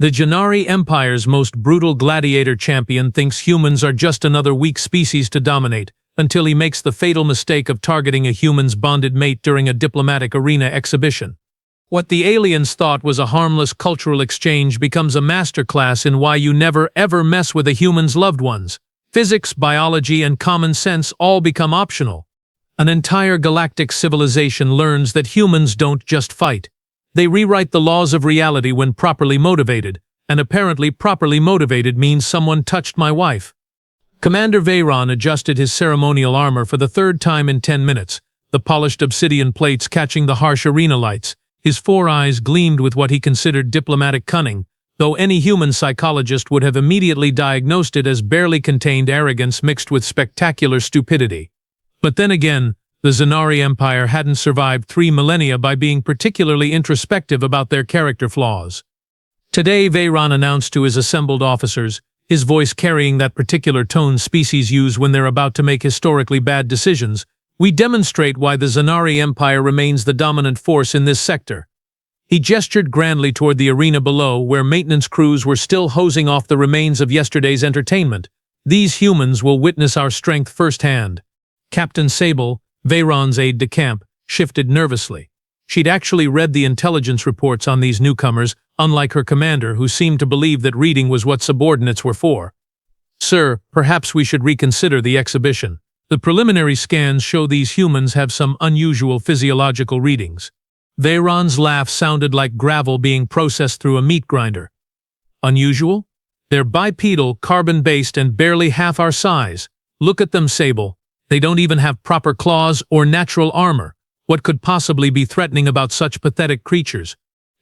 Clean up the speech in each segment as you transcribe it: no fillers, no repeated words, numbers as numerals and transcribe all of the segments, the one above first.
The Xanari Empire's most brutal gladiator champion thinks humans are just another weak species to dominate, until he makes the fatal mistake of targeting a human's bonded mate during a diplomatic arena exhibition. What the aliens thought was a harmless cultural exchange becomes a masterclass in why you never ever mess with a human's loved ones. Physics, biology, and common sense all become optional. An entire galactic civilization learns that humans don't just fight. They rewrite the laws of reality when properly motivated, and apparently properly motivated means someone touched my wife. Commander Veyron adjusted his ceremonial armor for the third time in 10 minutes, the polished obsidian plates catching the harsh arena lights. His 4 eyes gleamed with what he considered diplomatic cunning, though any human psychologist would have immediately diagnosed it as barely contained arrogance mixed with spectacular stupidity. But then again, the Xanari Empire hadn't survived 3 millennia by being particularly introspective about their character flaws. Today, Veyron announced to his assembled officers, his voice carrying that particular tone species use when they're about to make historically bad decisions, "We demonstrate why the Xanari Empire remains the dominant force in this sector." He gestured grandly toward the arena below, where maintenance crews were still hosing off the remains of yesterday's entertainment. "These humans will witness our strength firsthand." Captain Sable, Veyron's aide-de-camp, shifted nervously. She'd actually read the intelligence reports on these newcomers, unlike her commander, who seemed to believe that reading was what subordinates were for. "Sir, perhaps we should reconsider the exhibition. The preliminary scans show these humans have some unusual physiological readings." Veyron's laugh sounded like gravel being processed through a meat grinder. "Unusual? They're bipedal, carbon-based, and barely half our size. Look at them, Sable. They don't even have proper claws or natural armor. What could possibly be threatening about such pathetic creatures?"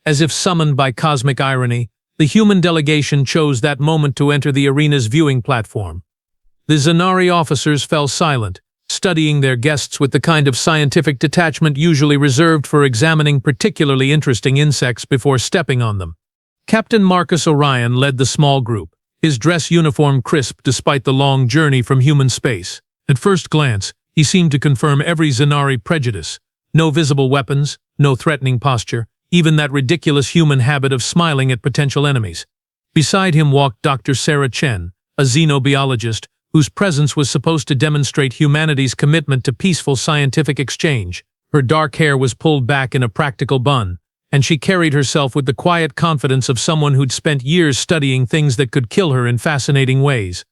As if summoned by cosmic irony, the human delegation chose that moment to enter the arena's viewing platform. The Xanari officers fell silent, studying their guests with the kind of scientific detachment usually reserved for examining particularly interesting insects before stepping on them. Captain Marcus Orion led the small group, his dress uniform crisp despite the long journey from human space. At first glance, he seemed to confirm every Xanari prejudice. No visible weapons, no threatening posture, even that ridiculous human habit of smiling at potential enemies. Beside him walked Dr. Sarah Chen, a xenobiologist, whose presence was supposed to demonstrate humanity's commitment to peaceful scientific exchange. Her dark hair was pulled back in a practical bun, and she carried herself with the quiet confidence of someone who'd spent years studying things that could kill her in fascinating ways.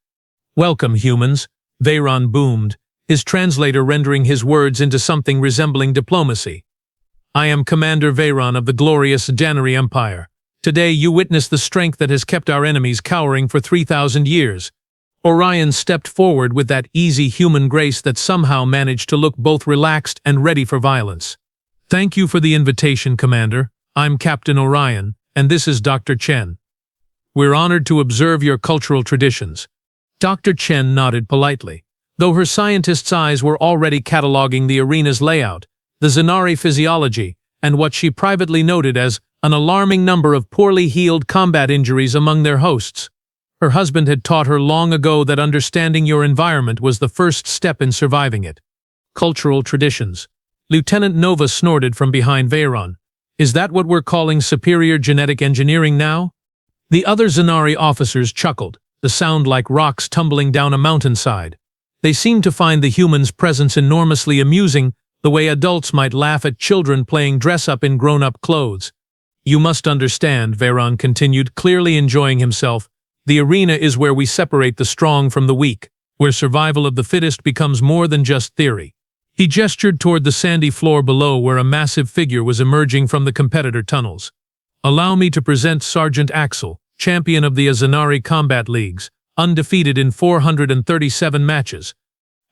"Welcome, humans," Veyron boomed, his translator rendering his words into something resembling diplomacy. "I am Commander Veyron of the glorious Xanari Empire. Today you witness the strength that has kept our enemies cowering for 3,000 years. Orion stepped forward with that easy human grace that somehow managed to look both relaxed and ready for violence. "Thank you for the invitation, Commander. I'm Captain Orion, and this is Dr. Chen. We're honored to observe your cultural traditions." Dr. Chen nodded politely, though her scientist's eyes were already cataloging the arena's layout, the Xanari physiology, and what she privately noted as an alarming number of poorly healed combat injuries among their hosts. Her husband had taught her long ago that understanding your environment was the first step in surviving it. Cultural traditions. Lieutenant Nova snorted from behind Veyron. "Is that what we're calling superior genetic engineering now?" The other Xanari officers chuckled, the sound like rocks tumbling down a mountainside. They seemed to find the humans' presence enormously amusing, the way adults might laugh at children playing dress-up in grown-up clothes. "You must understand," Veyron continued, clearly enjoying himself, "the arena is where we separate the strong from the weak, where survival of the fittest becomes more than just theory." He gestured toward the sandy floor below where a massive figure was emerging from the competitor tunnels. "Allow me to present Sergeant Axel, champion of the Xanari Combat Leagues, undefeated in 437 matches."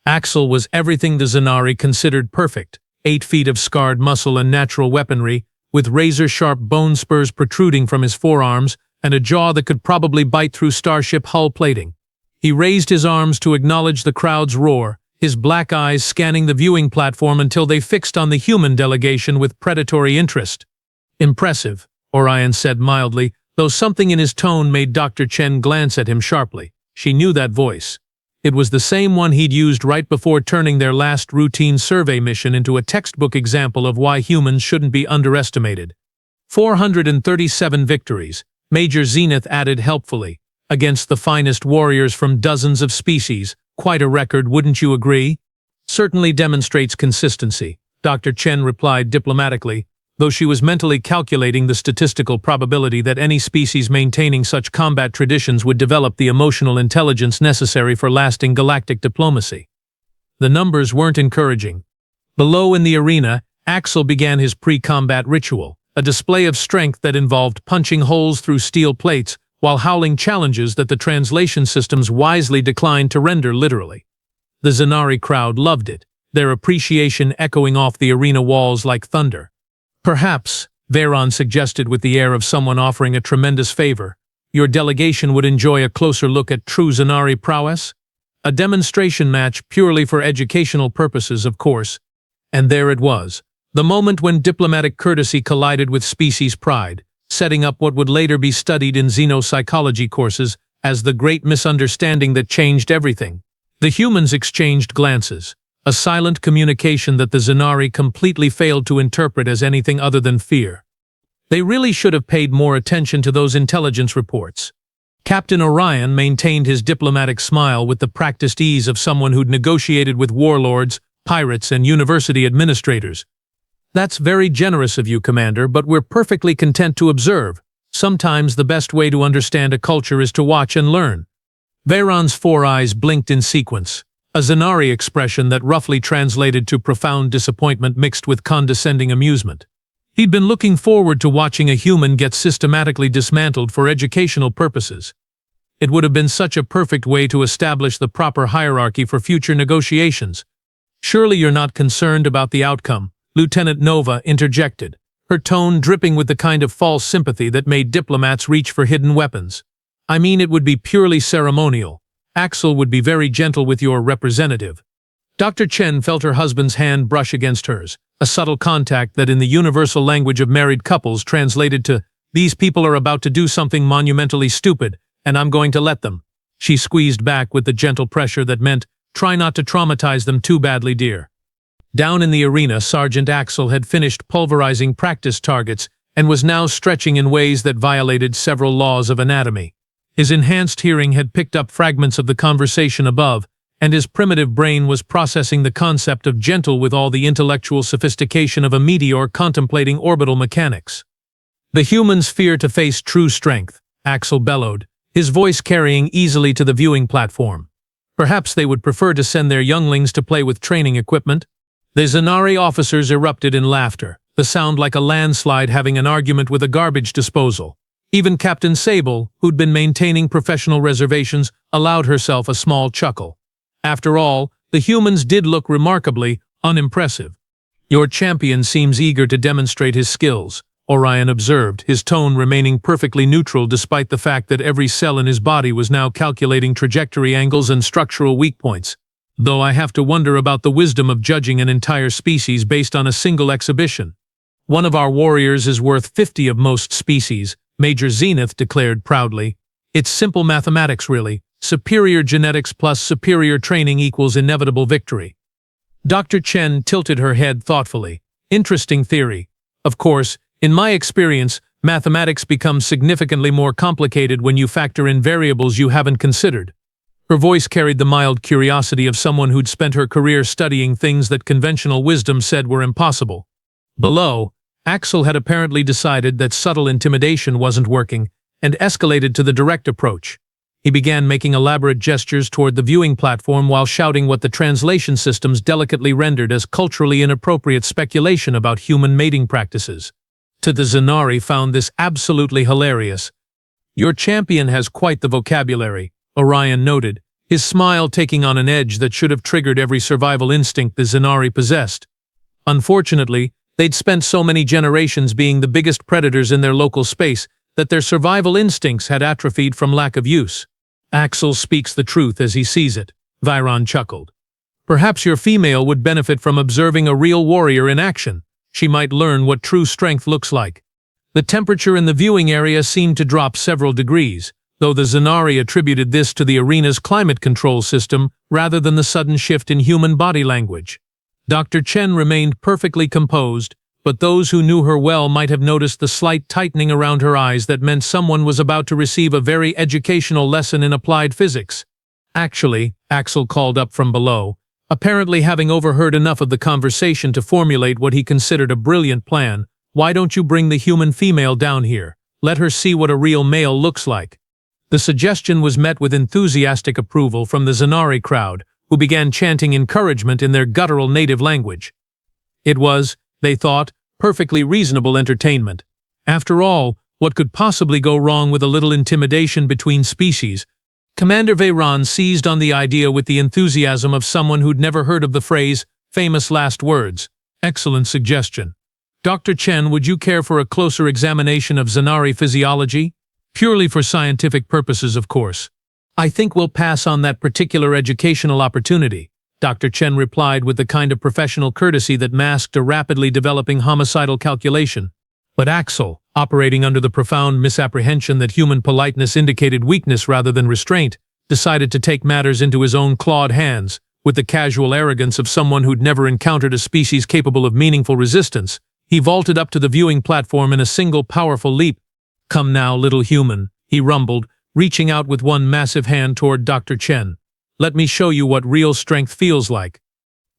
Axel was everything the Xanari considered perfect, 8 feet of scarred muscle and natural weaponry, with razor-sharp bone spurs protruding from his forearms, and a jaw that could probably bite through starship hull plating. He raised his arms to acknowledge the crowd's roar, his black eyes scanning the viewing platform until they fixed on the human delegation with predatory interest. "Impressive," Orion said mildly, though something in his tone made Dr. Chen glance at him sharply. She knew that voice. It was the same one he'd used right before turning their last routine survey mission into a textbook example of why humans shouldn't be underestimated. 437 victories, Major Zenith added helpfully. Against the finest warriors from dozens of species. Quite a record, wouldn't you agree? Certainly demonstrates consistency, Dr. Chen replied diplomatically, though she was mentally calculating the statistical probability that any species maintaining such combat traditions would develop the emotional intelligence necessary for lasting galactic diplomacy. The numbers weren't encouraging. Below in the arena, Axel began his pre-combat ritual, a display of strength that involved punching holes through steel plates while howling challenges that the translation systems wisely declined to render literally. The Xanari crowd loved it, their appreciation echoing off the arena walls like thunder. Perhaps, Veyron suggested with the air of someone offering a tremendous favor, your delegation would enjoy a closer look at true Xanari prowess? A demonstration match purely for educational purposes, of course. And there it was, the moment when diplomatic courtesy collided with species pride, setting up what would later be studied in xenopsychology courses as the great misunderstanding that changed everything. The humans exchanged glances, a silent communication that the Xanari completely failed to interpret as anything other than fear. They really should have paid more attention to those intelligence reports. Captain Orion maintained his diplomatic smile with the practiced ease of someone who'd negotiated with warlords, pirates, and university administrators. That's very generous of you, Commander, but we're perfectly content to observe. Sometimes the best way to understand a culture is to watch and learn. Veyron's four eyes blinked in sequence, a Xanari expression that roughly translated to profound disappointment mixed with condescending amusement. He'd been looking forward to watching a human get systematically dismantled for educational purposes. It would have been such a perfect way to establish the proper hierarchy for future negotiations. Surely you're not concerned about the outcome, Lieutenant Nova interjected, her tone dripping with the kind of false sympathy that made diplomats reach for hidden weapons. I mean, it would be purely ceremonial. Axel would be very gentle with your representative. Dr. Chen felt her husband's hand brush against hers, a subtle contact that in the universal language of married couples translated to, "These people are about to do something monumentally stupid, and I'm going to let them." She squeezed back with the gentle pressure that meant, "Try not to traumatize them too badly, dear." Down in the arena, Sergeant Axel had finished pulverizing practice targets and was now stretching in ways that violated several laws of anatomy. His enhanced hearing had picked up fragments of the conversation above, and his primitive brain was processing the concept of gentle with all the intellectual sophistication of a meteor contemplating orbital mechanics. The humans fear to face true strength, Axel bellowed, his voice carrying easily to the viewing platform. Perhaps they would prefer to send their younglings to play with training equipment. The Xanari officers erupted in laughter, the sound like a landslide having an argument with a garbage disposal. Even Captain Sable, who'd been maintaining professional reservations, allowed herself a small chuckle. After all, the humans did look remarkably unimpressive. Your champion seems eager to demonstrate his skills, Orion observed, his tone remaining perfectly neutral despite the fact that every cell in his body was now calculating trajectory angles and structural weak points. Though I have to wonder about the wisdom of judging an entire species based on a single exhibition. One of our warriors is worth 50 of most species, Major Zenith declared proudly. It's simple mathematics, really. Superior genetics plus superior training equals inevitable victory. Dr. Chen tilted her head thoughtfully. Interesting theory. Of course, in my experience, mathematics becomes significantly more complicated when you factor in variables you haven't considered. Her voice carried the mild curiosity of someone who'd spent her career studying things that conventional wisdom said were impossible. Below, Axel had apparently decided that subtle intimidation wasn't working and escalated to the direct approach. He began making elaborate gestures toward the viewing platform while shouting what the translation systems delicately rendered as culturally inappropriate speculation about human mating practices. The Xanari found this absolutely hilarious. Your champion has quite the vocabulary, Orion noted, his smile taking on an edge that should have triggered every survival instinct the Xanari possessed. Unfortunately, they'd spent so many generations being the biggest predators in their local space that their survival instincts had atrophied from lack of use. Axel speaks the truth as he sees it, Veyron chuckled. Perhaps your female would benefit from observing a real warrior in action. She might learn what true strength looks like. The temperature in the viewing area seemed to drop several degrees, though the Xanari attributed this to the arena's climate control system rather than the sudden shift in human body language. Dr. Chen remained perfectly composed, but those who knew her well might have noticed the slight tightening around her eyes that meant someone was about to receive a very educational lesson in applied physics. Actually, Axel called up from below, apparently having overheard enough of the conversation to formulate what he considered a brilliant plan. Why don't you bring the human female down here? Let her see what a real male looks like. The suggestion was met with enthusiastic approval from the Xanari crowd, who began chanting encouragement in their guttural native language. It was, they thought, perfectly reasonable entertainment. After all, what could possibly go wrong with a little intimidation between species? Commander Veyron seized on the idea with the enthusiasm of someone who'd never heard of the phrase, famous last words. Excellent suggestion. Dr. Chen, would you care for a closer examination of Xanari physiology? Purely for scientific purposes, of course. I think we'll pass on that particular educational opportunity, Dr. Chen replied with the kind of professional courtesy that masked a rapidly developing homicidal calculation. But Axel, operating under the profound misapprehension that human politeness indicated weakness rather than restraint, decided to take matters into his own clawed hands, with the casual arrogance of someone who'd never encountered a species capable of meaningful resistance. He vaulted up to the viewing platform in a single powerful leap. Come now, little human, he rumbled, reaching out with one massive hand toward Dr. Chen. Let me show you what real strength feels like.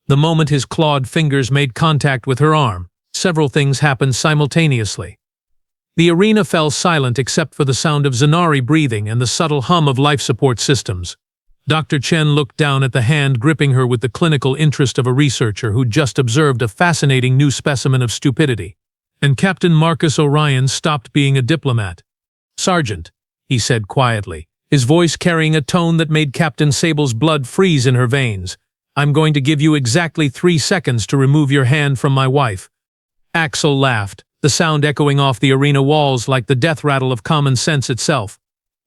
The moment his clawed fingers made contact with her arm, several things happened simultaneously. The arena fell silent except for the sound of Xanari breathing and the subtle hum of life support systems. Dr. Chen looked down at the hand gripping her with the clinical interest of a researcher who'd just observed a fascinating new specimen of stupidity. And Captain Marcus Orion stopped being a diplomat. Sergeant, he said quietly, his voice carrying a tone that made Captain Sable's blood freeze in her veins. I'm going to give you exactly 3 seconds to remove your hand from my wife. Axel laughed, the sound echoing off the arena walls like the death rattle of common sense itself.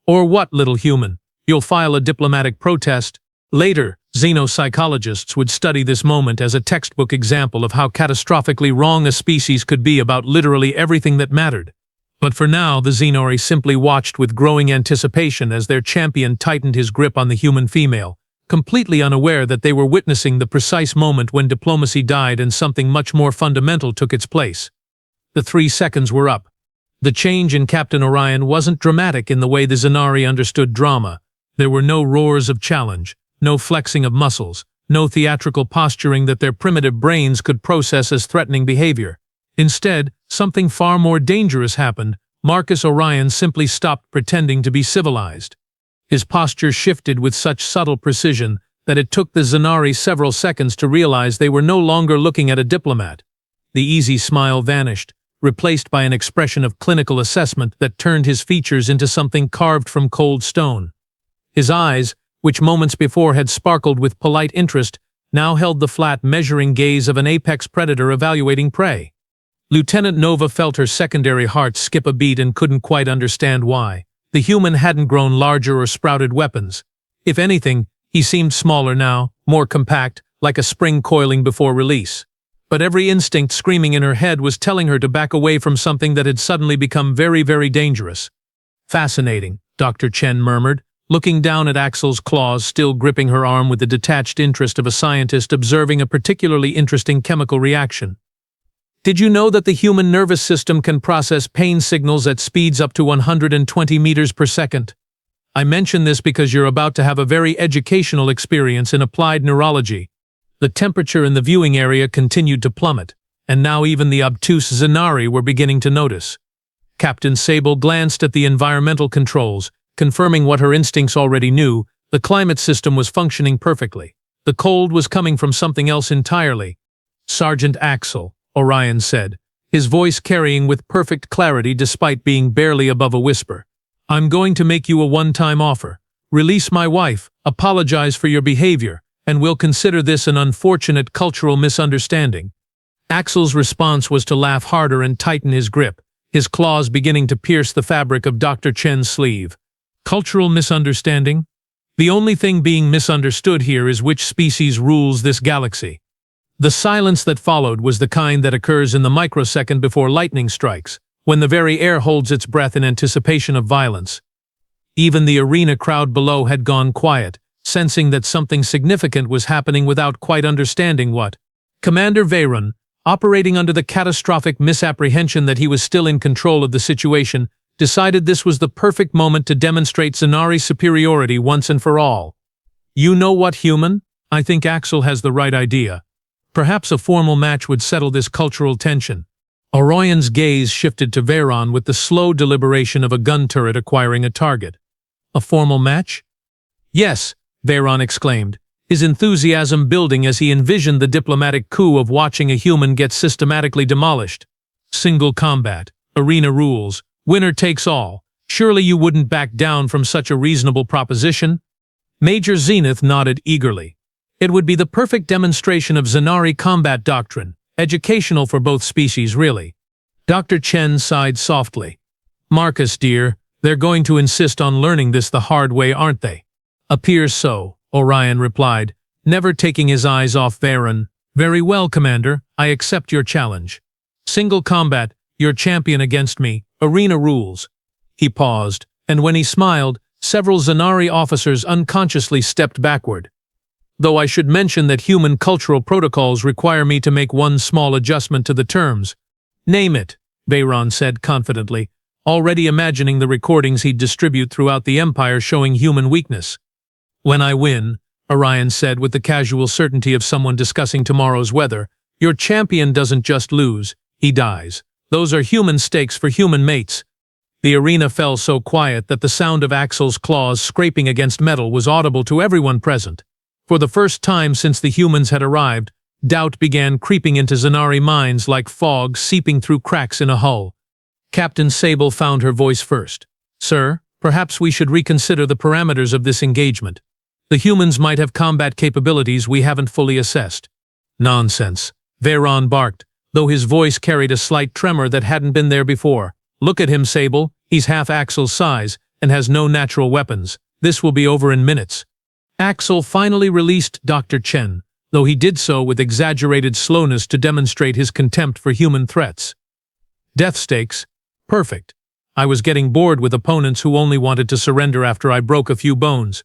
Or what, little human? You'll file a diplomatic protest? Later, xenopsychologists would study this moment as a textbook example of how catastrophically wrong a species could be about literally everything that mattered. But for now, the Xanari simply watched with growing anticipation as their champion tightened his grip on the human female, completely unaware that they were witnessing the precise moment when diplomacy died and something much more fundamental took its place. The 3 seconds were up. The change in Captain Orion wasn't dramatic in the way the Xanari understood drama. There were no roars of challenge, no flexing of muscles, no theatrical posturing that their primitive brains could process as threatening behavior. Instead, something far more dangerous happened. Marcus Orion simply stopped pretending to be civilized. His posture shifted with such subtle precision that it took the Xanari several seconds to realize they were no longer looking at a diplomat. The easy smile vanished, replaced by an expression of clinical assessment that turned his features into something carved from cold stone. His eyes, which moments before had sparkled with polite interest, now held the flat, measuring gaze of an apex predator evaluating prey. Lieutenant Nova felt her secondary heart skip a beat and couldn't quite understand why. The human hadn't grown larger or sprouted weapons. If anything, he seemed smaller now, more compact, like a spring coiling before release. But every instinct screaming in her head was telling her to back away from something that had suddenly become very, very dangerous. Fascinating, Dr. Chen murmured, looking down at Axel's claws still gripping her arm with the detached interest of a scientist observing a particularly interesting chemical reaction. Did you know that the human nervous system can process pain signals at speeds up to 120 meters per second? I mention this because you're about to have a very educational experience in applied neurology. The temperature in the viewing area continued to plummet, and now even the obtuse Xanari were beginning to notice. Captain Sable glanced at the environmental controls, confirming what her instincts already knew. The climate system was functioning perfectly. The cold was coming from something else entirely. Sergeant Axel, Orion said, his voice carrying with perfect clarity despite being barely above a whisper. I'm going to make you a one-time offer. Release my wife, apologize for your behavior, and we'll consider this an unfortunate cultural misunderstanding. Axel's response was to laugh harder and tighten his grip, his claws beginning to pierce the fabric of Dr. Chen's sleeve. Cultural misunderstanding? The only thing being misunderstood here is which species rules this galaxy. The silence that followed was the kind that occurs in the microsecond before lightning strikes, when the very air holds its breath in anticipation of violence. Even the arena crowd below had gone quiet, sensing that something significant was happening without quite understanding what. Commander Veyron, operating under the catastrophic misapprehension that he was still in control of the situation, decided this was the perfect moment to demonstrate Xanari's superiority once and for all. "You know what, human? I think Axel has the right idea. Perhaps a formal match would settle this cultural tension." Orion's gaze shifted to Veyron with the slow deliberation of a gun turret acquiring a target. "A formal match?" "Yes," Veyron exclaimed, his enthusiasm building as he envisioned the diplomatic coup of watching a human get systematically demolished. "Single combat, arena rules, winner takes all. Surely you wouldn't back down from such a reasonable proposition?" Major Zenith nodded eagerly. "It would be the perfect demonstration of Xanari combat doctrine, educational for both species, really." Dr. Chen sighed softly. "Marcus, dear, they're going to insist on learning this the hard way, aren't they?" "Appears so," Orion replied, never taking his eyes off Veyron. "Very well, Commander, I accept your challenge. Single combat, your champion against me, arena rules." He paused, and when he smiled, several Xanari officers unconsciously stepped backward. "Though I should mention that human cultural protocols require me to make one small adjustment to the terms." "Name it," Veyron said confidently, already imagining the recordings he'd distribute throughout the Empire showing human weakness. "When I win," Orion said with the casual certainty of someone discussing tomorrow's weather, "your champion doesn't just lose, he dies. Those are human stakes for human mates." The arena fell so quiet that the sound of Axel's claws scraping against metal was audible to everyone present. For the first time since the humans had arrived, doubt began creeping into Xanari minds like fog seeping through cracks in a hull. Captain Sable found her voice first. "Sir, perhaps we should reconsider the parameters of this engagement. The humans might have combat capabilities we haven't fully assessed." "Nonsense," Veyron barked, though his voice carried a slight tremor that hadn't been there before. "Look at him, Sable. He's half Axel's size and has no natural weapons. This will be over in minutes." Axel finally released Dr. Chen, though he did so with exaggerated slowness to demonstrate his contempt for human threats. "Death stakes? Perfect. I was getting bored with opponents who only wanted to surrender after I broke a few bones."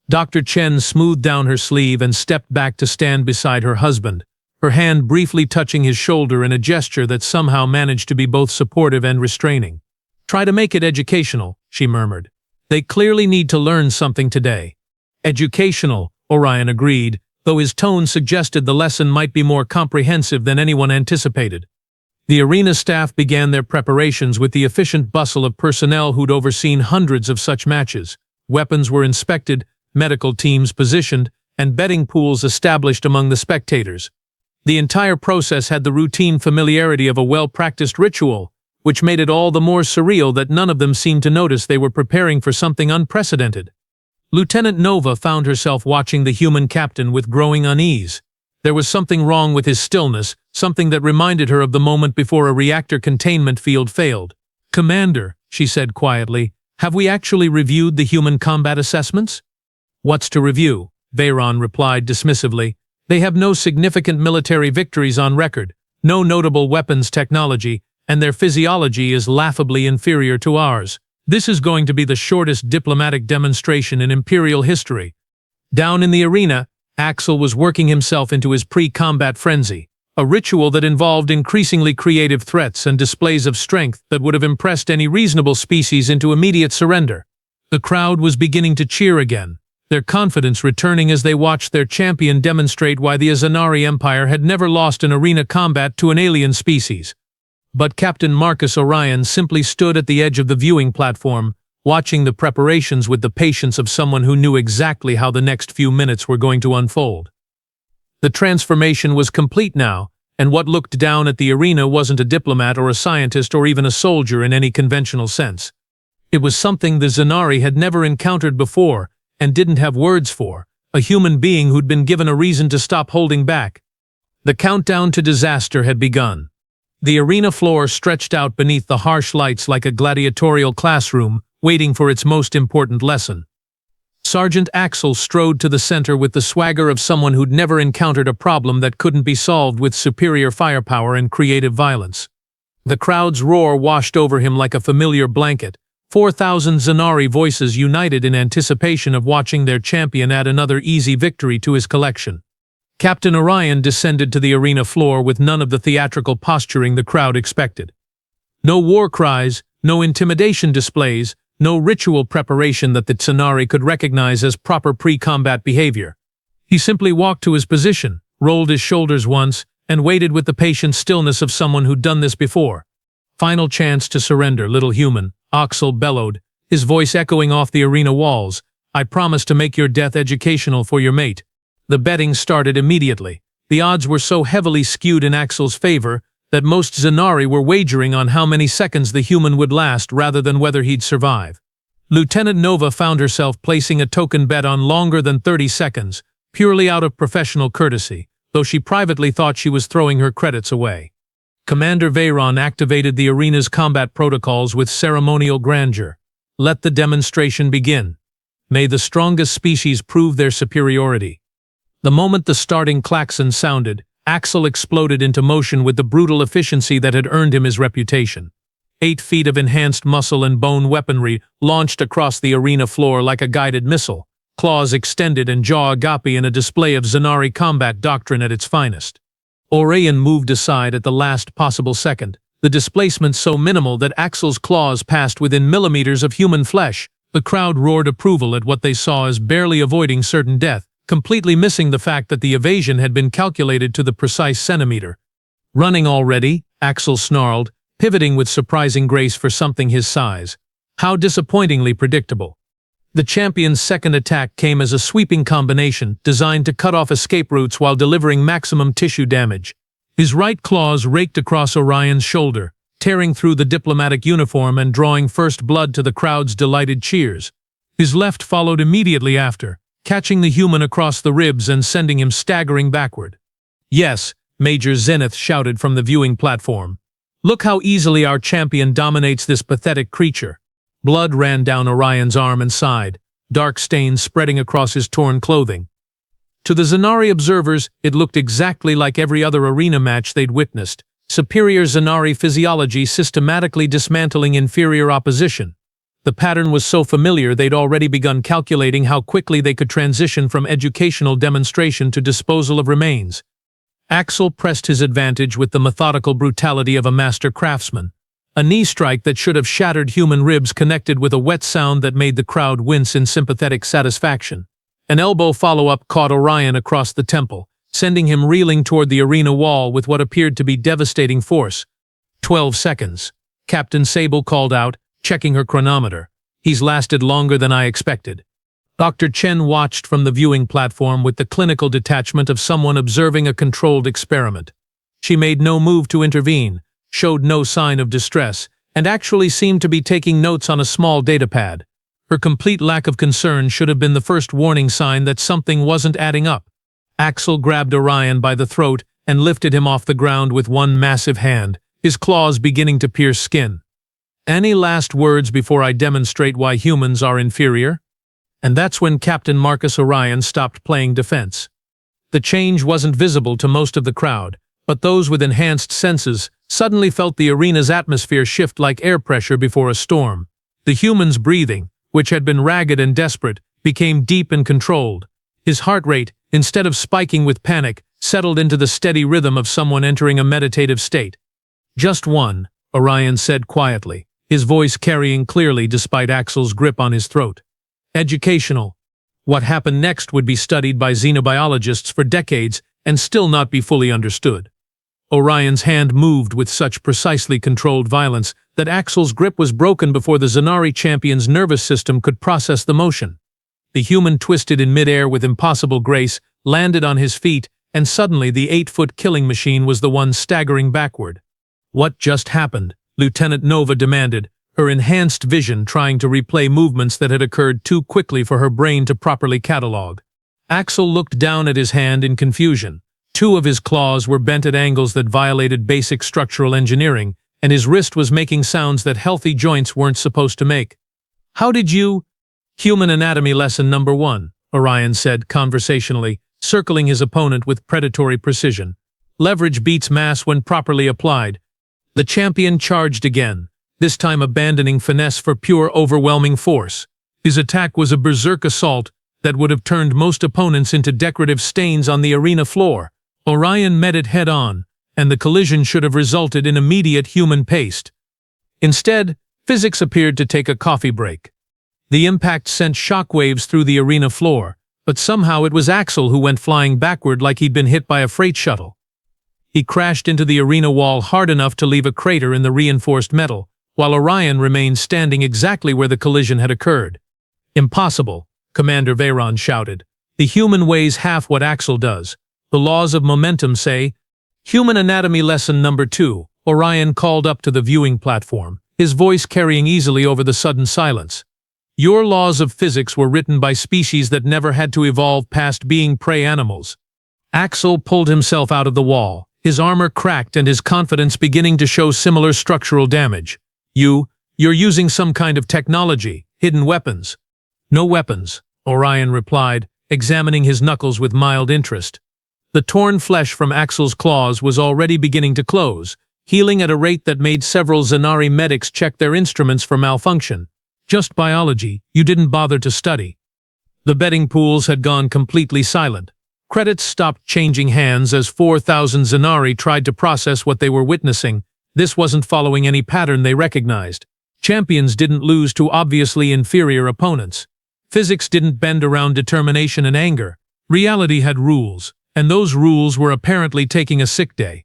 Dr. Chen smoothed down her sleeve and stepped back to stand beside her husband, her hand briefly touching his shoulder in a gesture that somehow managed to be both supportive and restraining. "Try to make it educational," she murmured. "They clearly need to learn something today." "Educational," Orion agreed, though his tone suggested the lesson might be more comprehensive than anyone anticipated. The arena staff began their preparations with the efficient bustle of personnel who'd overseen hundreds of such matches. Weapons were inspected, medical teams positioned, and betting pools established among the spectators. The entire process had the routine familiarity of a well-practiced ritual, which made it all the more surreal that none of them seemed to notice they were preparing for something unprecedented. Lieutenant Nova found herself watching the human captain with growing unease. There was something wrong with his stillness, something that reminded her of the moment before a reactor containment field failed. "Commander," she said quietly, "have we actually reviewed the human combat assessments?" "What's to review?" Veyron replied dismissively. "They have no significant military victories on record, no notable weapons technology, and their physiology is laughably inferior to ours. This is going to be the shortest diplomatic demonstration in Imperial history." Down in the arena, Axel was working himself into his pre-combat frenzy, a ritual that involved increasingly creative threats and displays of strength that would have impressed any reasonable species into immediate surrender. The crowd was beginning to cheer again, their confidence returning as they watched their champion demonstrate why the Xanari Empire had never lost an arena combat to an alien species. But Captain Marcus Orion simply stood at the edge of the viewing platform, watching the preparations with the patience of someone who knew exactly how the next few minutes were going to unfold. The transformation was complete now, and what looked down at the arena wasn't a diplomat or a scientist or even a soldier in any conventional sense. It was something the Xanari had never encountered before and didn't have words for, a human being who'd been given a reason to stop holding back. The countdown to disaster had begun. The arena floor stretched out beneath the harsh lights like a gladiatorial classroom, waiting for its most important lesson. Sergeant Axel strode to the center with the swagger of someone who'd never encountered a problem that couldn't be solved with superior firepower and creative violence. The crowd's roar washed over him like a familiar blanket. 4,000 Xanari voices united in anticipation of watching their champion add another easy victory to his collection. Captain Orion descended to the arena floor with none of the theatrical posturing the crowd expected. No war cries, no intimidation displays, no ritual preparation that the Xanari could recognize as proper pre-combat behavior. He simply walked to his position, rolled his shoulders once, and waited with the patient stillness of someone who'd done this before. "Final chance to surrender, little human," Axel bellowed, his voice echoing off the arena walls. "I promise to make your death educational for your mate." The betting started immediately. The odds were so heavily skewed in Axel's favor that most Xanari were wagering on how many seconds the human would last rather than whether he'd survive. Lieutenant Nova found herself placing a token bet on longer than 30 seconds, purely out of professional courtesy, though she privately thought she was throwing her credits away. Commander Veyron activated the arena's combat protocols with ceremonial grandeur. "Let the demonstration begin. May the strongest species prove their superiority." The moment the starting klaxon sounded, Axel exploded into motion with the brutal efficiency that had earned him his reputation. 8 feet of enhanced muscle and bone weaponry launched across the arena floor like a guided missile, claws extended and jaw agape in a display of Xanari combat doctrine at its finest. Orion moved aside at the last possible second, the displacement so minimal that Axel's claws passed within millimeters of human flesh. The crowd roared approval at what they saw as barely avoiding certain death, completely missing the fact that the evasion had been calculated to the precise centimeter. "Running already?" Axel snarled, pivoting with surprising grace for something his size. How disappointingly predictable. The champion's second attack came as a sweeping combination designed to cut off escape routes while delivering maximum tissue damage. His right claws raked across Orion's shoulder, tearing through the diplomatic uniform and drawing first blood to the crowd's delighted cheers. His left followed immediately after, catching the human across the ribs and sending him staggering backward. "Yes," Major Zenith shouted from the viewing platform. "Look how easily our champion dominates this pathetic creature." Blood ran down Orion's arm and side, dark stains spreading across his torn clothing. To the Xanari observers, it looked exactly like every other arena match they'd witnessed. Superior Xanari physiology systematically dismantling inferior opposition. The pattern was so familiar they'd already begun calculating how quickly they could transition from educational demonstration to disposal of remains. Axel pressed his advantage with the methodical brutality of a master craftsman. A knee strike that should have shattered human ribs connected with a wet sound that made the crowd wince in sympathetic satisfaction. An elbow follow-up caught Orion across the temple, sending him reeling toward the arena wall with what appeared to be devastating force. 12 seconds. Captain Sable called out, checking her chronometer. "He's lasted longer than I expected." Dr. Chen watched from the viewing platform with the clinical detachment of someone observing a controlled experiment. She made no move to intervene, showed no sign of distress, and actually seemed to be taking notes on a small datapad. Her complete lack of concern should have been the first warning sign that something wasn't adding up. Axel grabbed Orion by the throat and lifted him off the ground with one massive hand, his claws beginning to pierce skin. "Any last words before I demonstrate why humans are inferior?" And that's when Captain Marcus Orion stopped playing defense. The change wasn't visible to most of the crowd, but those with enhanced senses suddenly felt the arena's atmosphere shift like air pressure before a storm. The human's breathing, which had been ragged and desperate, became deep and controlled. His heart rate, instead of spiking with panic, settled into the steady rhythm of someone entering a meditative state. "Just one," Orion said quietly, his voice carrying clearly despite Axel's grip on his throat. "Educational." What happened next would be studied by xenobiologists for decades and still not be fully understood. Orion's hand moved with such precisely controlled violence that Axel's grip was broken before the Xanari champion's nervous system could process the motion. The human twisted in midair with impossible grace, landed on his feet, and suddenly the 8-foot killing machine was the one staggering backward. "What just happened?" Lieutenant Nova demanded, her enhanced vision trying to replay movements that had occurred too quickly for her brain to properly catalog. Axel looked down at his hand in confusion. 2 of his claws were bent at angles that violated basic structural engineering, and his wrist was making sounds that healthy joints weren't supposed to make. "How did you—" "Human anatomy lesson number 1, Orion said conversationally, circling his opponent with predatory precision. "Leverage beats mass when properly applied." The champion charged again, this time abandoning finesse for pure overwhelming force. His attack was a berserk assault, that would have turned most opponents into decorative stains on the arena floor. Orion met it head-on, and the collision should have resulted in immediate human paste. Instead, physics appeared to take a coffee break. The impact sent shockwaves through the arena floor, but somehow it was Axel who went flying backward like he'd been hit by a freight shuttle. He crashed into the arena wall hard enough to leave a crater in the reinforced metal, while Orion remained standing exactly where the collision had occurred. "Impossible," Commander Veyron shouted. "The human weighs half what Axel does. The laws of momentum say—" "Human anatomy lesson number 2, Orion called up to the viewing platform, his voice carrying easily over the sudden silence. "Your laws of physics were written by species that never had to evolve past being prey animals." Axel pulled himself out of the wall, his armor cracked and his confidence beginning to show similar structural damage. You're using some kind of technology, hidden weapons." "No weapons," Orion replied, examining his knuckles with mild interest. The torn flesh from Axel's claws was already beginning to close, healing at a rate that made several Xanari medics check their instruments for malfunction. "Just biology, you didn't bother to study." The betting pools had gone completely silent. Credits stopped changing hands as 4,000 Xanari tried to process what they were witnessing. This wasn't following any pattern they recognized. Champions didn't lose to obviously inferior opponents. Physics didn't bend around determination and anger. Reality had rules, and those rules were apparently taking a sick day.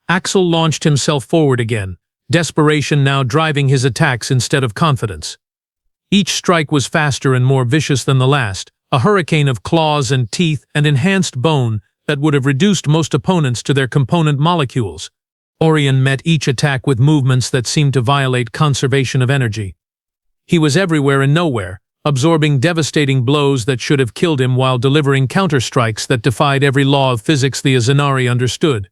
Axel launched himself forward again, desperation now driving his attacks instead of confidence. Each strike was faster and more vicious than the last, a hurricane of claws and teeth and enhanced bone that would have reduced most opponents to their component molecules. Orion met each attack with movements that seemed to violate conservation of energy. He was everywhere and nowhere, absorbing devastating blows that should have killed him while delivering counterstrikes that defied every law of physics the Xanari understood.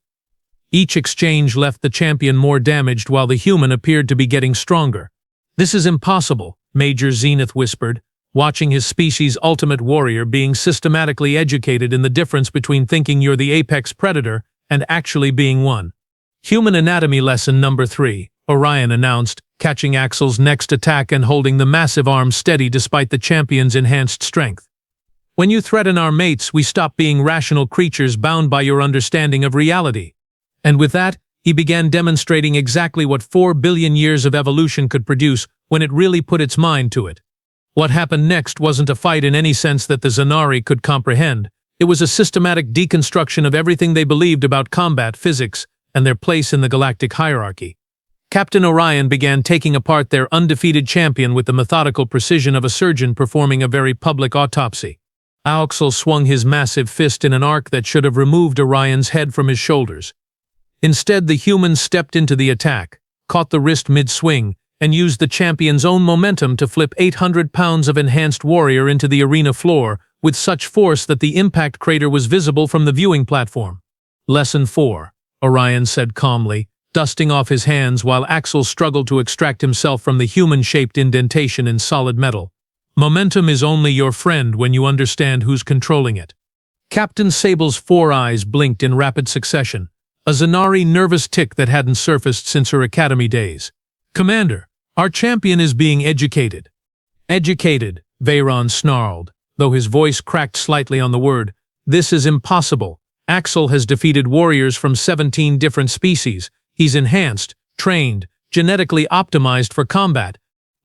Each exchange left the champion more damaged while the human appeared to be getting stronger. "This is impossible," Major Zenith whispered, watching his species' ultimate warrior being systematically educated in the difference between thinking you're the apex predator and actually being one. "Human anatomy lesson number 3, Orion announced, catching Axel's next attack and holding the massive arm steady despite the champion's enhanced strength. "When you threaten our mates, we stop being rational creatures bound by your understanding of reality." And with that, he began demonstrating exactly what 4 billion years of evolution could produce when it really put its mind to it. What happened next wasn't a fight in any sense that the Xanari could comprehend. It was a systematic deconstruction of everything they believed about combat physics and their place in the galactic hierarchy. Captain Orion began taking apart their undefeated champion with the methodical precision of a surgeon performing a very public autopsy. Axel swung his massive fist in an arc that should have removed Orion's head from his shoulders. Instead, the human stepped into the attack, caught the wrist mid-swing, and used the champion's own momentum to flip 800 pounds of enhanced warrior into the arena floor with such force that the impact crater was visible from the viewing platform. "Lesson 4, Orion said calmly, dusting off his hands while Axel struggled to extract himself from the human-shaped indentation in solid metal. "Momentum is only your friend when you understand who's controlling it." Captain Sable's 4 eyes blinked in rapid succession, a Xanari nervous tic that hadn't surfaced since her academy days. "Commander, our champion is being educated." "Educated," Veyron snarled, though his voice cracked slightly on the word. "This is impossible. Axel has defeated warriors from 17 different species. He's enhanced, trained, genetically optimized for combat."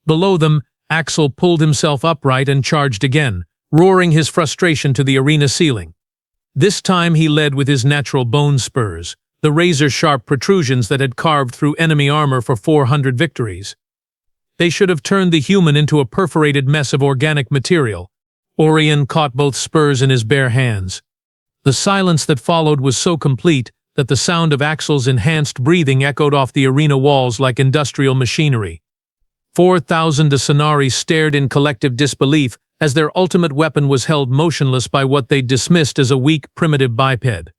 Below them, Axel pulled himself upright and charged again, roaring his frustration to the arena ceiling. This time he led with his natural bone spurs, the razor-sharp protrusions that had carved through enemy armor for 400 victories. They should have turned the human into a perforated mess of organic material. Orion caught both spurs in his bare hands. The silence that followed was so complete that the sound of Axel's enhanced breathing echoed off the arena walls like industrial machinery. 4,000 Xanari stared in collective disbelief as their ultimate weapon was held motionless by what they dismissed as a weak, primitive biped.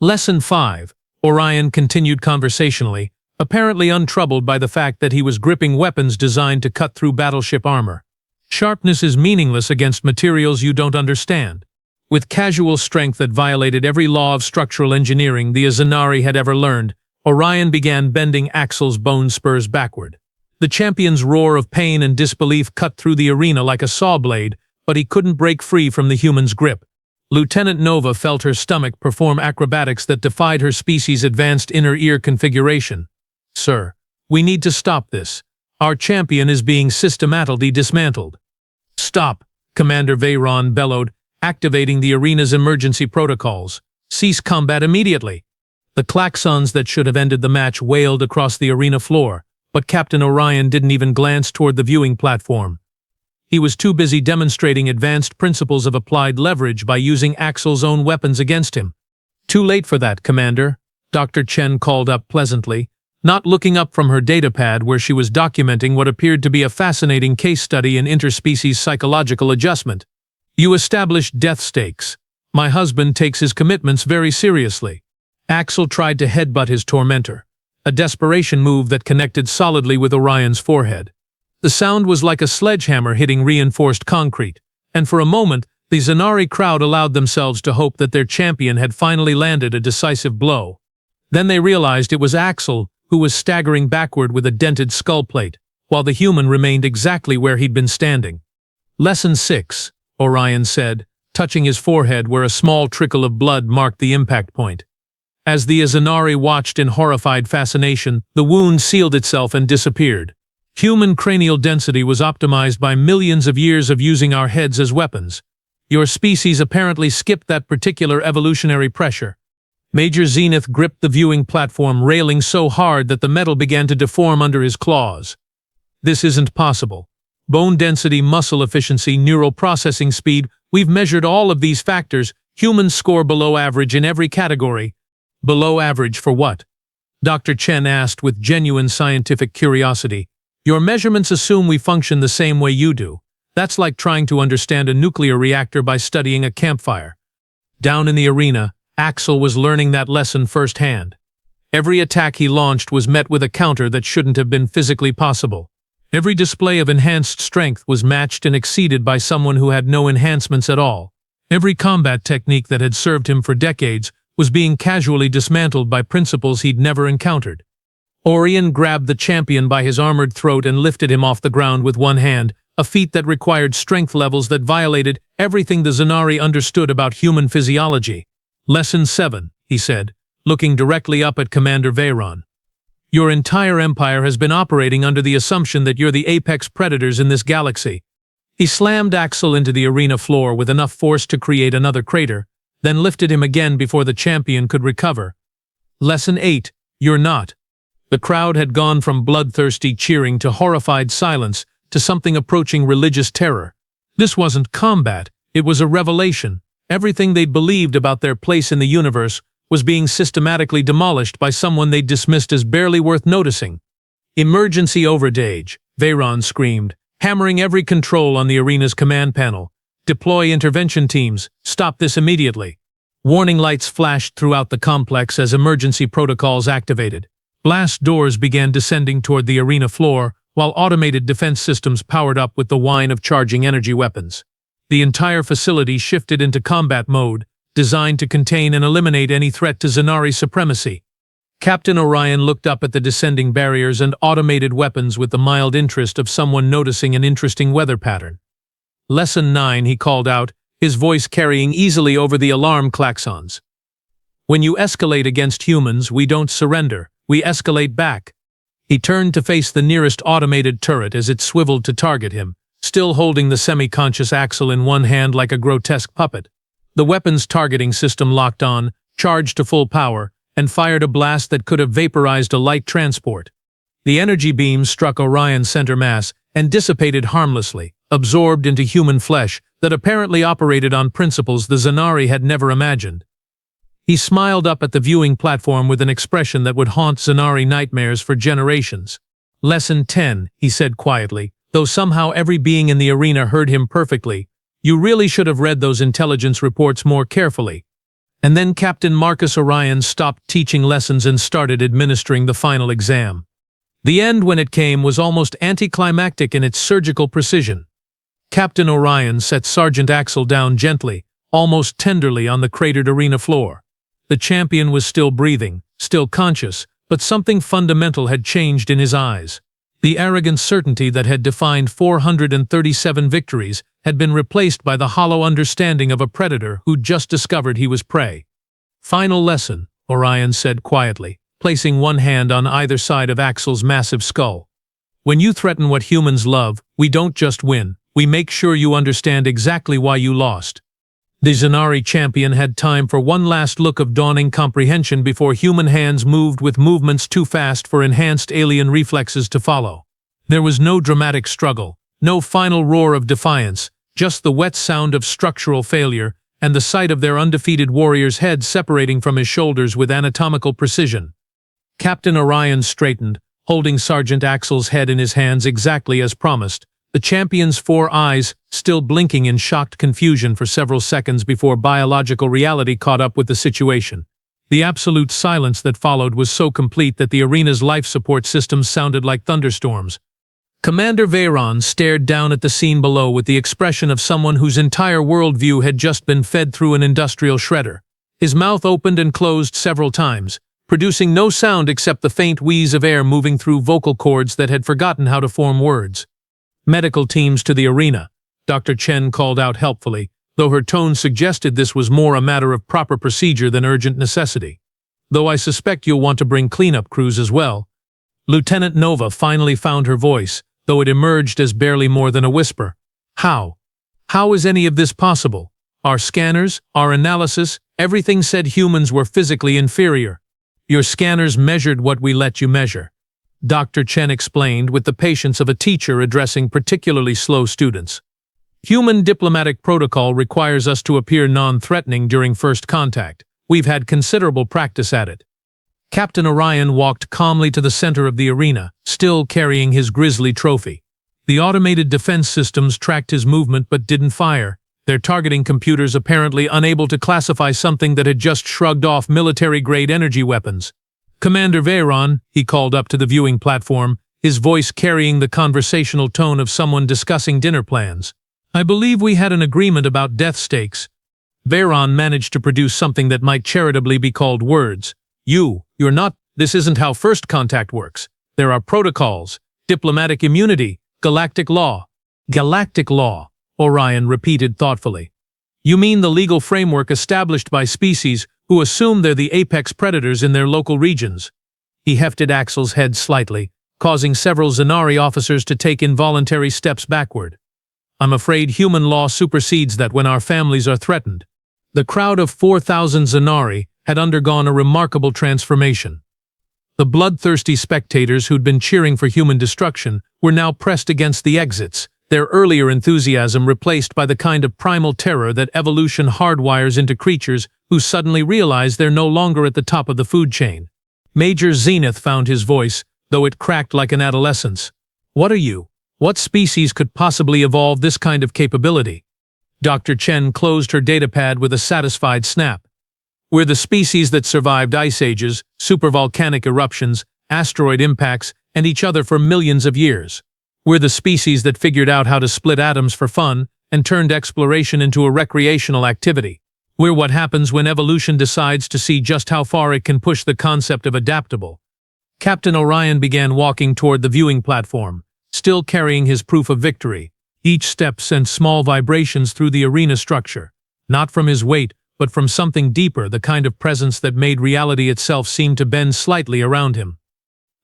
Lesson 5. Orion continued conversationally, apparently untroubled by the fact that he was gripping weapons designed to cut through battleship armor. "Sharpness is meaningless against materials you don't understand." With casual strength that violated every law of structural engineering the Xanari had ever learned, Orion began bending Axel's bone spurs backward. The champion's roar of pain and disbelief cut through the arena like a saw blade, but he couldn't break free from the human's grip. Lieutenant Nova felt her stomach perform acrobatics that defied her species' advanced inner ear configuration. "Sir, we need to stop this. Our champion is being systematically dismantled." "Stop!" Commander Veyron bellowed, activating the arena's emergency protocols. "Cease combat immediately." The klaxons that should have ended the match wailed across the arena floor, but Captain Orion didn't even glance toward the viewing platform. He was too busy demonstrating advanced principles of applied leverage by using Axel's own weapons against him. "Too late for that, Commander," Dr. Chen called up pleasantly, not looking up from her datapad where she was documenting what appeared to be a fascinating case study in interspecies psychological adjustment. "You established death stakes. My husband takes his commitments very seriously." Axel tried to headbutt his tormentor, a desperation move that connected solidly with Orion's forehead. The sound was like a sledgehammer hitting reinforced concrete, and for a moment, the Xanari crowd allowed themselves to hope that their champion had finally landed a decisive blow. Then they realized it was Axel who was staggering backward with a dented skull plate, while the human remained exactly where he'd been standing. "Lesson 6, Orion said, touching his forehead where a small trickle of blood marked the impact point. As the Xanari watched in horrified fascination, the wound sealed itself and disappeared. Human cranial density was optimized by millions of years of using our heads as weapons. Your species apparently skipped that particular evolutionary pressure." Major Zenith gripped the viewing platform railing so hard that the metal began to deform under his claws. "This isn't possible. Bone density, muscle efficiency, neural processing speed, we've measured all of these factors. Humans score below average in every category." "Below average for what?" Dr. Chen asked with genuine scientific curiosity. "Your measurements assume we function the same way you do. That's like trying to understand a nuclear reactor by studying a campfire." Down in the arena, Axel was learning that lesson firsthand. Every attack he launched was met with a counter that shouldn't have been physically possible. Every display of enhanced strength was matched and exceeded by someone who had no enhancements at all. Every combat technique that had served him for decades was being casually dismantled by principles he'd never encountered. Orion grabbed the champion by his armored throat and lifted him off the ground with one hand, a feat that required strength levels that violated everything the Xanari understood about human physiology. "Lesson 7, he said, looking directly up at Commander Veyron. "Your entire empire has been operating under the assumption that you're the apex predators in this galaxy." He slammed Axel into the arena floor with enough force to create another crater, then lifted him again before the champion could recover. "Lesson 8, you're not." The crowd had gone from bloodthirsty cheering to horrified silence to something approaching religious terror. This wasn't combat, it was a revelation. Everything they'd believed about their place in the universe was being systematically demolished by someone they'd dismissed as barely worth noticing. "Emergency overrage," Veyron screamed, hammering every control on the arena's command panel. "Deploy intervention teams, stop this immediately." Warning lights flashed throughout the complex as emergency protocols activated. Blast doors began descending toward the arena floor, while automated defense systems powered up with the whine of charging energy weapons. The entire facility shifted into combat mode, designed to contain and eliminate any threat to Xanari supremacy. Captain Orion looked up at the descending barriers and automated weapons with the mild interest of someone noticing an interesting weather pattern. "Lesson 9, he called out, his voice carrying easily over the alarm klaxons. "When you escalate against humans, we don't surrender, we escalate back." He turned to face the nearest automated turret as it swiveled to target him, still holding the semi-conscious Axel in one hand like a grotesque puppet. The weapon's targeting system locked on, charged to full power, and fired a blast that could have vaporized a light transport. The energy beams struck Orion's center mass and dissipated harmlessly, absorbed into human flesh that apparently operated on principles the Xanari had never imagined. He smiled up at the viewing platform with an expression that would haunt Xanari nightmares for generations. "Lesson 10, he said quietly, though somehow every being in the arena heard him perfectly. "You really should have read those intelligence reports more carefully." And then Captain Marcus Orion stopped teaching lessons and started administering the final exam. The end, when it came, was almost anticlimactic in its surgical precision. Captain Orion set Sergeant Axel down gently, almost tenderly on the cratered arena floor. The champion was still breathing, still conscious, but something fundamental had changed in his eyes. The arrogant certainty that had defined 437 victories had been replaced by the hollow understanding of a predator who'd just discovered he was prey. "Final lesson," Orion said quietly, placing one hand on either side of Axel's massive skull. "When you threaten what humans love, we don't just win, we make sure you understand exactly why you lost." The Xanari champion had time for one last look of dawning comprehension before human hands moved with movements too fast for enhanced alien reflexes to follow. There was no dramatic struggle, no final roar of defiance, just the wet sound of structural failure and the sight of their undefeated warrior's head separating from his shoulders with anatomical precision. Captain Orion straightened, holding Sergeant Axel's head in his hands exactly as promised, the champion's 4 eyes still blinking in shocked confusion for several seconds before biological reality caught up with the situation. The absolute silence that followed was so complete that the arena's life support systems sounded like thunderstorms. Commander Veyron stared down at the scene below with the expression of someone whose entire worldview had just been fed through an industrial shredder. His mouth opened and closed several times, producing no sound except the faint wheeze of air moving through vocal cords that had forgotten how to form words. "Medical teams to the arena," Dr. Chen called out helpfully, though her tone suggested this was more a matter of proper procedure than urgent necessity. "Though I suspect you'll want to bring cleanup crews as well." Lieutenant Nova finally found her voice, though it emerged as barely more than a whisper. "How? How is any of this possible? Our scanners, our analysis, everything said humans were physically inferior. Your scanners measured what we let you measure," Dr. Chen explained with the patience of a teacher addressing particularly slow students. "Human diplomatic protocol requires us to appear non-threatening during first contact. We've had considerable practice at it." Captain Orion walked calmly to the center of the arena, still carrying his grisly trophy. The automated defense systems tracked his movement but didn't fire, their targeting computers apparently unable to classify something that had just shrugged off military-grade energy weapons. "Commander Veyron," he called up to the viewing platform, his voice carrying the conversational tone of someone discussing dinner plans. "I believe we had an agreement about death stakes." Veyron managed to produce something that might charitably be called words. You're not, this isn't how first contact works. There are protocols, diplomatic immunity, galactic law." "Galactic law," Orion repeated thoughtfully. "You mean the legal framework established by species who assume they're the apex predators in their local regions." He hefted Axel's head slightly, causing several Xanari officers to take involuntary steps backward. "I'm afraid human law supersedes that when our families are threatened." The crowd of 4,000 Xanari had undergone a remarkable transformation. The bloodthirsty spectators who'd been cheering for human destruction were now pressed against the exits, their earlier enthusiasm replaced by the kind of primal terror that evolution hardwires into creatures who suddenly realize they're no longer at the top of the food chain. Major Zenith found his voice, though it cracked like an adolescent's. "What are you? What species could possibly evolve this kind of capability?" Dr. Chen closed her datapad with a satisfied snap. "We're the species that survived ice ages, supervolcanic eruptions, asteroid impacts, and each other for millions of years. We're the species that figured out how to split atoms for fun and turned exploration into a recreational activity. We're what happens when evolution decides to see just how far it can push the concept of adaptable." Captain Orion began walking toward the viewing platform, still carrying his proof of victory. Each step sent small vibrations through the arena structure, not from his weight, but from something deeper, the kind of presence that made reality itself seem to bend slightly around him.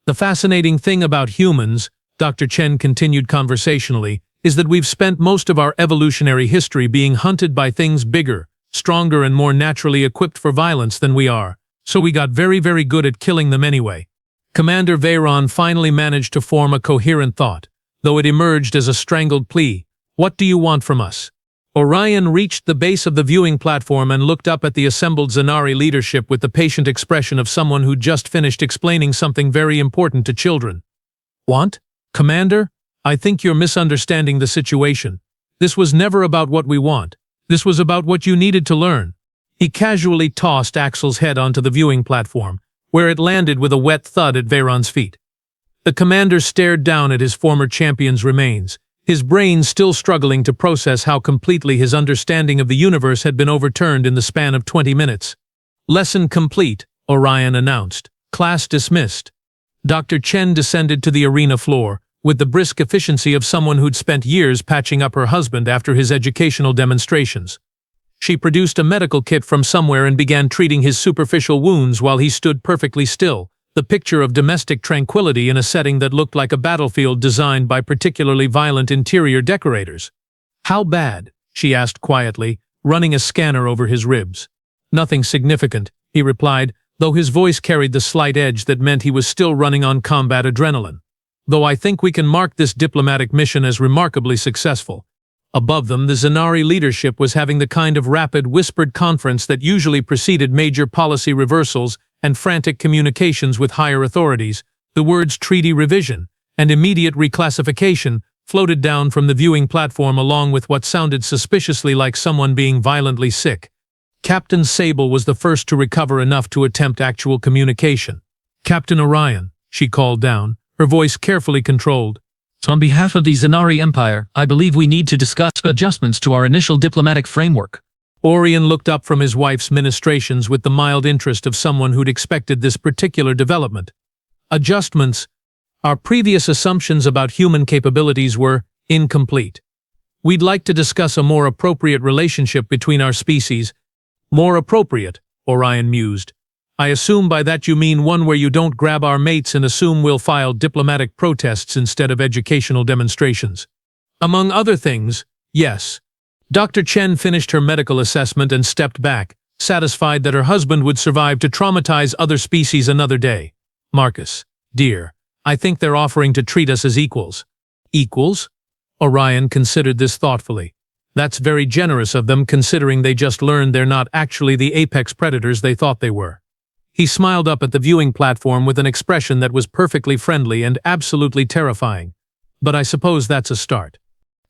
"The fascinating thing about humans," Dr. Chen continued conversationally, "is that we've spent most of our evolutionary history being hunted by things bigger, stronger and more naturally equipped for violence than we are, so we got very, very good at killing them anyway." Commander Veyron finally managed to form a coherent thought, though it emerged as a strangled plea. "What do you want from us?" Orion reached the base of the viewing platform and looked up at the assembled Xanari leadership with the patient expression of someone who'd just finished explaining something very important to children. "Want? Commander? I think you're misunderstanding the situation. This was never about what we want. This was about what you needed to learn." He casually tossed Axel's head onto the viewing platform, where it landed with a wet thud at Veyron's feet. The commander stared down at his former champion's remains, his brain still struggling to process how completely his understanding of the universe had been overturned in the span of 20 minutes. "Lesson complete," Orion announced. "Class dismissed." Dr. Chen descended to the arena floor, with the brisk efficiency of someone who'd spent years patching up her husband after his educational demonstrations. She produced a medical kit from somewhere and began treating his superficial wounds while he stood perfectly still, the picture of domestic tranquility in a setting that looked like a battlefield designed by particularly violent interior decorators. "How bad?" she asked quietly, running a scanner over his ribs. "Nothing significant," he replied, though his voice carried the slight edge that meant he was still running on combat adrenaline. "Though I think we can mark this diplomatic mission as remarkably successful." Above them, the Xanari leadership was having the kind of rapid, whispered conference that usually preceded major policy reversals and frantic communications with higher authorities. The words treaty revision and immediate reclassification floated down from the viewing platform along with what sounded suspiciously like someone being violently sick. Captain Sable was the first to recover enough to attempt actual communication. "Captain Orion," she called down, her voice carefully controlled. On behalf of the Xanari Empire, I believe we need to discuss adjustments to our initial diplomatic framework. Orion looked up from his wife's ministrations with the mild interest of someone who'd expected this particular development. "Adjustments. Our previous assumptions about human capabilities were incomplete. We'd like to discuss a more appropriate relationship between our species." "More appropriate," Orion mused. "I assume by that you mean one where you don't grab our mates and assume we'll file diplomatic protests instead of educational demonstrations." "Among other things, yes." Dr. Chen finished her medical assessment and stepped back, satisfied that her husband would survive to traumatize other species another day. "Marcus, dear, I think they're offering to treat us as equals." "Equals?" Orion considered this thoughtfully. "That's very generous of them considering they just learned they're not actually the apex predators they thought they were." He smiled up at the viewing platform with an expression that was perfectly friendly and absolutely terrifying. "But I suppose that's a start."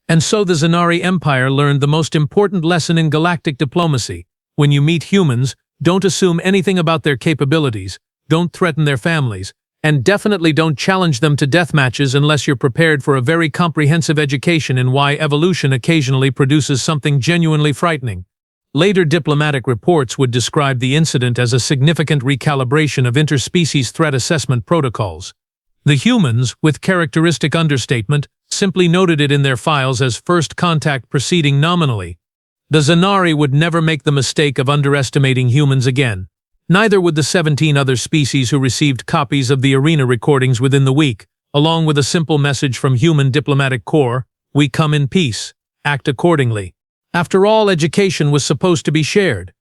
And so the Xanari Empire learned the most important lesson in galactic diplomacy. When you meet humans, don't assume anything about their capabilities, don't threaten their families, and definitely don't challenge them to death matches unless you're prepared for a very comprehensive education in why evolution occasionally produces something genuinely frightening. Later diplomatic reports would describe the incident as a significant recalibration of interspecies threat assessment protocols. The humans, with characteristic understatement, simply noted it in their files as first contact proceeding nominally. The Xanari would never make the mistake of underestimating humans again. Neither would the 17 other species who received copies of the arena recordings within the week, along with a simple message from Human Diplomatic Corps: "We come in peace. Act accordingly." After all, education was supposed to be shared.